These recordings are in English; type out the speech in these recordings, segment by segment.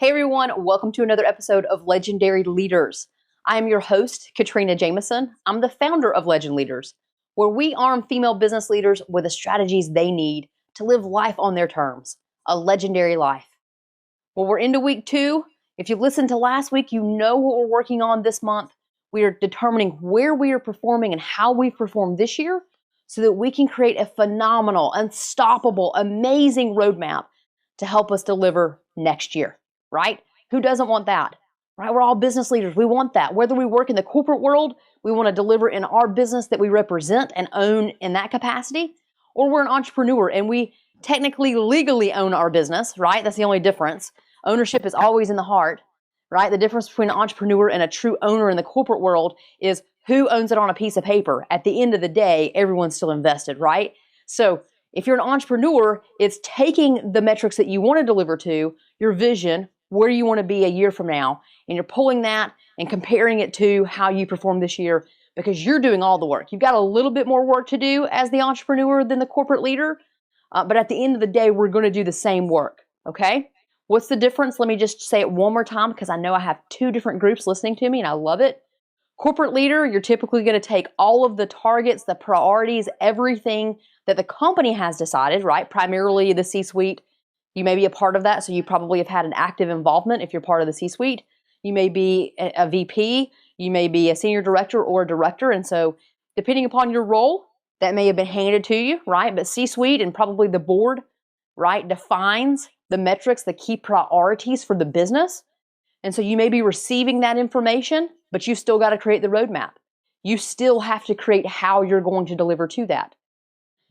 Hey everyone, welcome to another episode of Legendary Leaders. I am your host, Katrina Jameson. I'm the founder of Legend Leaders, where we arm female business leaders with the strategies they need to live life on their terms, a legendary life. Well, we're into week 2. If you listened to last week, you know what we're working on this month. We are determining where we are performing and how we perform this year so that we can create a phenomenal, unstoppable, amazing roadmap to help us deliver next year. Right? Who doesn't want that? Right? We're all business leaders. We want that. Whether we work in the corporate world, we want to deliver in our business that we represent and own in that capacity, or we're an entrepreneur and we technically legally own our business, right? That's the only difference. Ownership is always in the heart, right? The difference between an entrepreneur and a true owner in the corporate world is who owns it on a piece of paper. At the end of the day, everyone's still invested, right? So if you're an entrepreneur, it's taking the metrics that you want to deliver to, your vision, where you want to be a year from now, and you're pulling that and comparing it to how you perform this year because you're doing all the work. You've got a little bit more work to do as the entrepreneur than the corporate leader, but at the end of the day, we're going to do the same work, okay? What's the difference? Let me just say it one more time because I know I have 2 different groups listening to me and I love it. Corporate leader, you're typically going to take all of the targets, the priorities, everything that the company has decided, right? Primarily the C-suite. You may be a part of that, so you probably have had an active involvement if you're part of the C-suite. You may be a VP, you may be a senior director or a director, and so depending upon your role, that may have been handed to you, right? But C-suite and probably the board, right, defines the metrics, the key priorities for the business. And so you may be receiving that information, but you still got to create the roadmap. You still have to create how you're going to deliver to that.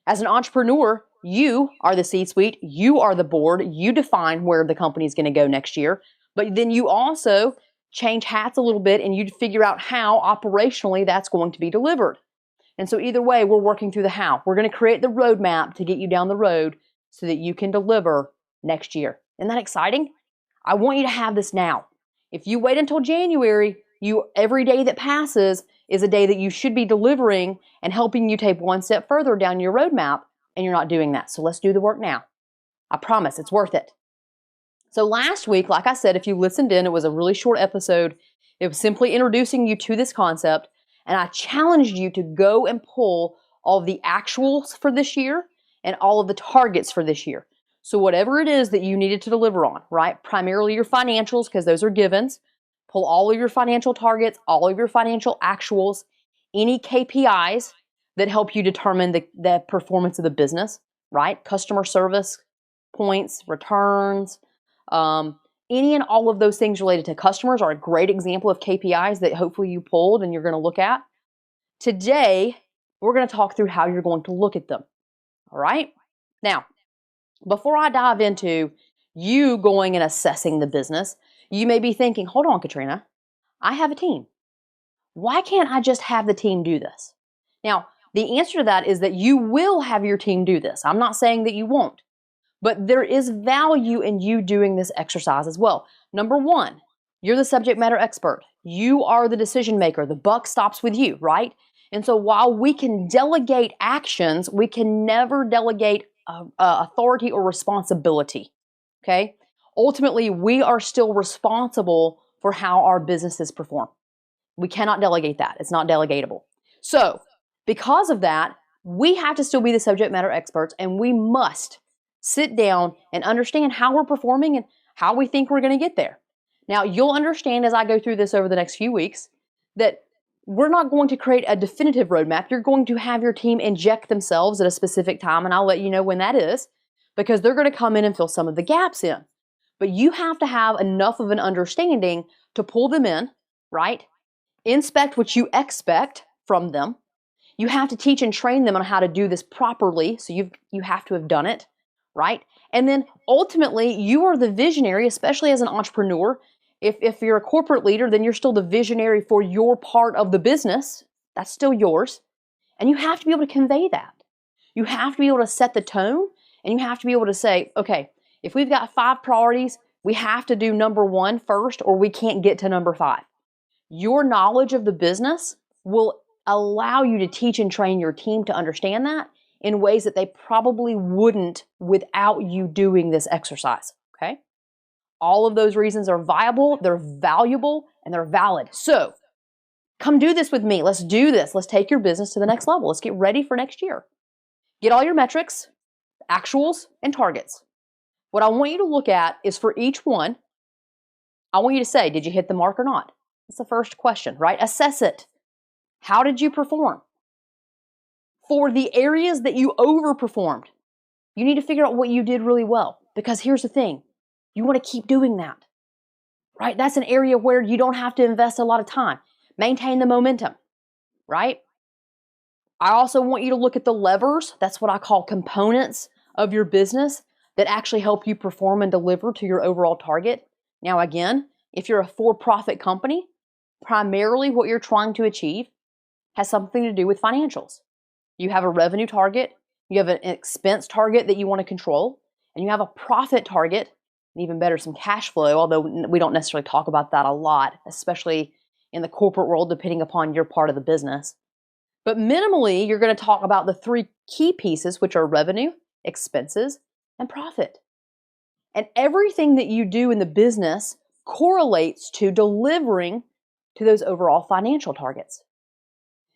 As an entrepreneur, you are the C-suite, you are the board, you define where the company is going to go next year, but then you also change hats a little bit and you figure out how operationally that's going to be delivered. And so either way, we're working through the how. We're going to create the roadmap to get you down the road so that you can deliver next year. Isn't that exciting? I want you to have this now. If you wait until January, every day that passes is a day that you should be delivering and helping you take one step further down your roadmap, and you're not doing that. So let's do the work now. I promise it's worth it. So last week, like I said, if you listened in, it was a really short episode. It was simply introducing you to this concept, and I challenged you to go and pull all of the actuals for this year and all of the targets for this year. So whatever it is that you needed to deliver on, right? Primarily your financials, because those are givens. Pull all of your financial targets, all of your financial actuals, any KPIs that help you determine the performance of the business, right? Customer service points, returns, any and all of those things related to customers are a great example of KPIs that hopefully you pulled and you're going to look at. Today, we're going to talk through how you're going to look at them, all right? Now, before I dive into you going and assessing the business, you may be thinking, hold on, Katrina, I have a team. Why can't I just have the team do this? Now, the answer to that is that you will have your team do this. I'm not saying that you won't, but there is value in you doing this exercise as well. Number 1, you're the subject matter expert. You are the decision maker. The buck stops with you, right? And so while we can delegate actions, we can never delegate authority or responsibility, okay? Ultimately, we are still responsible for how our businesses perform. We cannot delegate that. It's not delegatable. So, because of that, we have to still be the subject matter experts, and we must sit down and understand how we're performing and how we think we're going to get there. Now, you'll understand as I go through this over the next few weeks that we're not going to create a definitive roadmap. You're going to have your team inject themselves at a specific time, and I'll let you know when that is, because they're going to come in and fill some of the gaps in. But you have to have enough of an understanding to pull them in, right? Inspect what you expect from them. You have to teach and train them on how to do this properly, so you have to have done it, right? And then ultimately, you are the visionary, especially as an entrepreneur. If you're a corporate leader, then you're still the visionary for your part of the business. That's still yours. And you have to be able to convey that. You have to be able to set the tone, and you have to be able to say, okay, if we've got 5 priorities, we have to do number 1 first, or we can't get to number 5. Your knowledge of the business will allow you to teach and train your team to understand that in ways that they probably wouldn't without you doing this exercise, okay? All of those reasons are viable, they're valuable, and they're valid. So come do this with me. Let's do this. Let's take your business to the next level. Let's get ready for next year. Get all your metrics, actuals, and targets. What I want you to look at is for each one, I want you to say, did you hit the mark or not? That's the first question, right? Assess it. How did you perform? For the areas that you overperformed, you need to figure out what you did really well. Because here's the thing, you want to keep doing that, right? That's an area where you don't have to invest a lot of time. Maintain the momentum, right? I also want you to look at the levers, that's what I call components of your business that actually help you perform and deliver to your overall target. Now again, if you're a for-profit company, primarily what you're trying to achieve has something to do with financials. You have a revenue target, you have an expense target that you want to control, and you have a profit target, and even better, some cash flow, although we don't necessarily talk about that a lot, especially in the corporate world, depending upon your part of the business. But minimally, you're going to talk about the three key pieces, which are revenue, expenses, and profit. And everything that you do in the business correlates to delivering to those overall financial targets.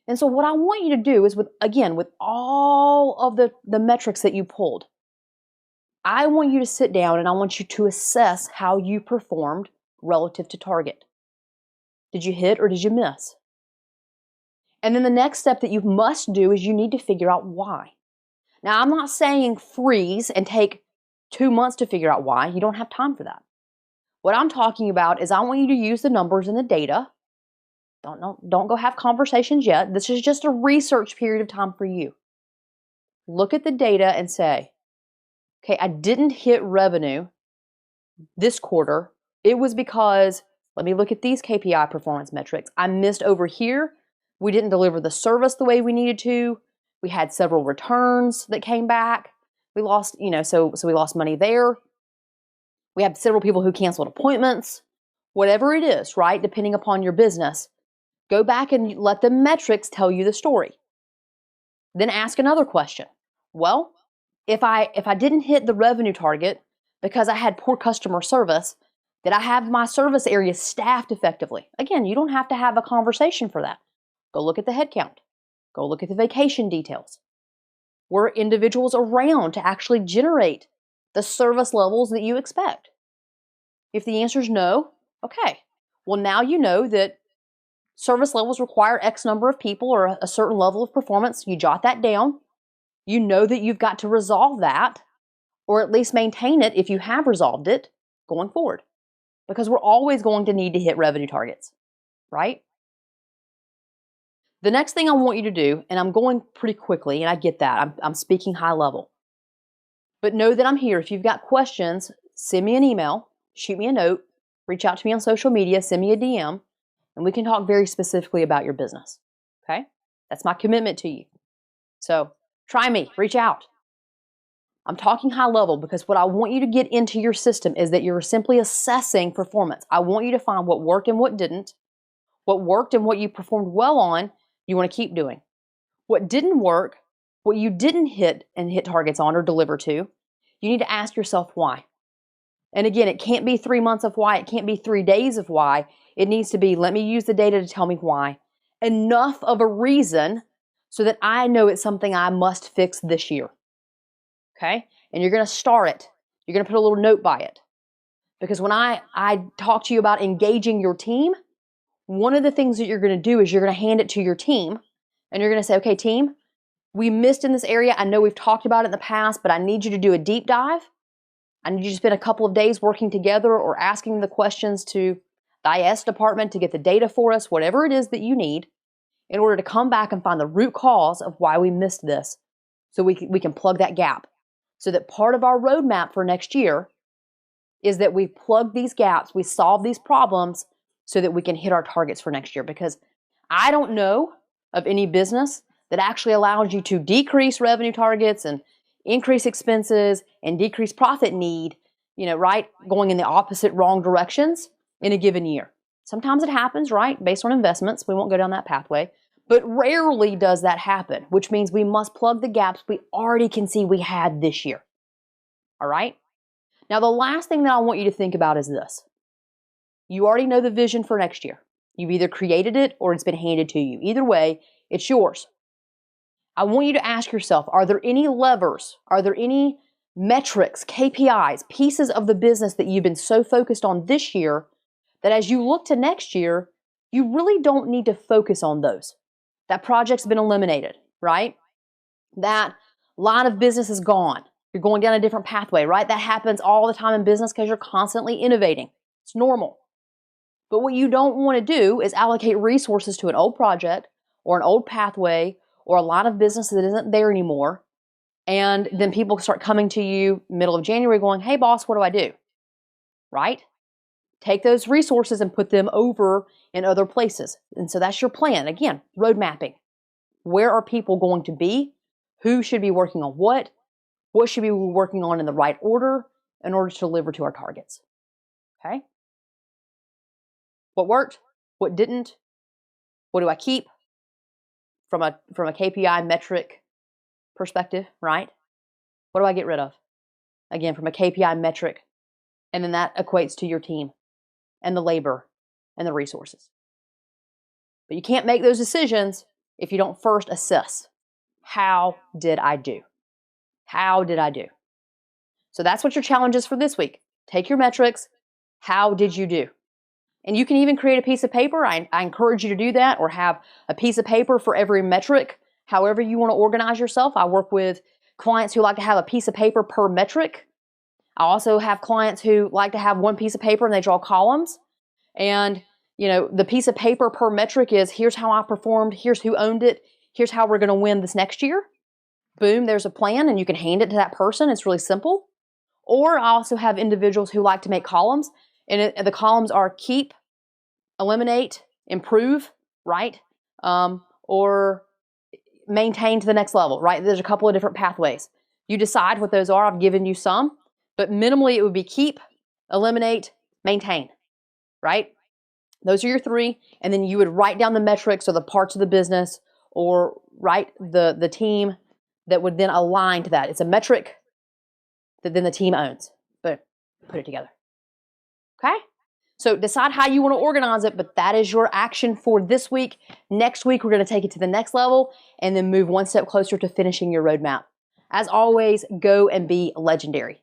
And so what I want you to do is with all of the metrics that you pulled, I want you to sit down and I want you to assess how you performed relative to target. Did you hit or did you miss? And then the next step that you must do is you need to figure out why. Now, I'm not saying freeze and take 2 months to figure out why. You don't have time for that. What I'm talking about is I want you to use the numbers and the data. Don't go have conversations yet. This is just a research period of time for you. Look at the data and say, okay, I didn't hit revenue this quarter. It was because, let me look at these KPI performance metrics. I missed over here. We didn't deliver the service the way we needed to. We had several returns that came back. We lost, so we lost money there. We had several people who canceled appointments. Whatever it is, right, depending upon your business, go back and let the metrics tell you the story. Then ask another question. Well, if I didn't hit the revenue target because I had poor customer service, did I have my service area staffed effectively? Again, you don't have to have a conversation for that. Go look at the head count. Go look at the vacation details. Were individuals around to actually generate the service levels that you expect? If the answer is no, okay. Well, now you know that service levels require X number of people or a certain level of performance. You jot that down. You know that you've got to resolve that, or at least maintain it if you have resolved it going forward. Because we're always going to need to hit revenue targets, right? The next thing I want you to do, and I'm going pretty quickly, and I get that, I'm speaking high level. But know that I'm here. If you've got questions, send me an email, shoot me a note, reach out to me on social media, send me a DM, and we can talk very specifically about your business, okay? That's my commitment to you. So try me, reach out. I'm talking high level because what I want you to get into your system is that you're simply assessing performance. I want you to find what worked and what didn't. What worked and what you performed well on, you want to keep doing. What didn't work, what you didn't hit targets on or deliver to, you need to ask yourself why. And again, it can't be 3 months of why. It can't be 3 days of why. It needs to be, let me use the data to tell me why. Enough of a reason so that I know it's something I must fix this year. Okay? And you're going to star it. You're going to put a little note by it. Because when I talk to you about engaging your team, one of the things that you're going to do is you're going to hand it to your team. And you're going to say, okay, team, we missed in this area. I know we've talked about it in the past, but I need you to do a deep dive. I need you to spend a couple of days working together or asking the questions to the IS department to get the data for us, whatever it is that you need, in order to come back and find the root cause of why we missed this so we can plug that gap. So that part of our roadmap for next year is that we plug these gaps, we solve these problems so that we can hit our targets for next year. Because I don't know of any business that actually allows you to decrease revenue targets and increase expenses and decrease profit need, right? Going in the opposite wrong directions in a given year. Sometimes it happens, right? Based on investments. We won't go down that pathway. But rarely does that happen, which means we must plug the gaps we already can see we had this year. All right? Now, the last thing that I want you to think about is this. You already know the vision for next year. You've either created it or it's been handed to you. Either way, it's yours. I want you to ask yourself, are there any levers? Are there any metrics, KPIs, pieces of the business that you've been so focused on this year that as you look to next year, you really don't need to focus on those? That project's been eliminated, right? That line of business is gone. You're going down a different pathway, right? That happens all the time in business because you're constantly innovating. It's normal. But what you don't want to do is allocate resources to an old project or an old pathway or a line of business that isn't there anymore. And then people start coming to you middle of January going, hey boss, what do I do? Right? Take those resources and put them over in other places. And so that's your plan. Again, road mapping. Where are people going to be? Who should be working on what? What should we be working on in the right order in order to deliver to our targets? Okay? What worked? What didn't? What do I keep from a KPI metric perspective, right? What do I get rid of? Again, from a KPI metric. And then that equates to your team and the labor and the resources. But you can't make those decisions if you don't first assess, how did I do? How did I do? So that's what your challenge is for this week. Take your metrics. How did you do? And you can even create a piece of paper. I encourage you to do that, or have a piece of paper for every metric, however you want to organize yourself. I work with clients who like to have a piece of paper per metric. I also have clients who like to have one piece of paper and they draw columns. And, the piece of paper per metric is, here's how I performed, here's who owned it, here's how we're going to win this next year. Boom, there's a plan, and you can hand it to that person. It's really simple. Or I also have individuals who like to make columns. And the columns are keep, eliminate, improve, right? Or maintain to the next level, right? There's a couple of different pathways. You decide what those are. I've given you some. But minimally, it would be keep, eliminate, maintain, right? Those are your three. And then you would write down the metrics or the parts of the business, or write the team that would then align to that. It's a metric that then the team owns. But put it together. Okay? So decide how you want to organize it, but that is your action for this week. Next week, we're going to take it to the next level and then move one step closer to finishing your roadmap. As always, go and be legendary.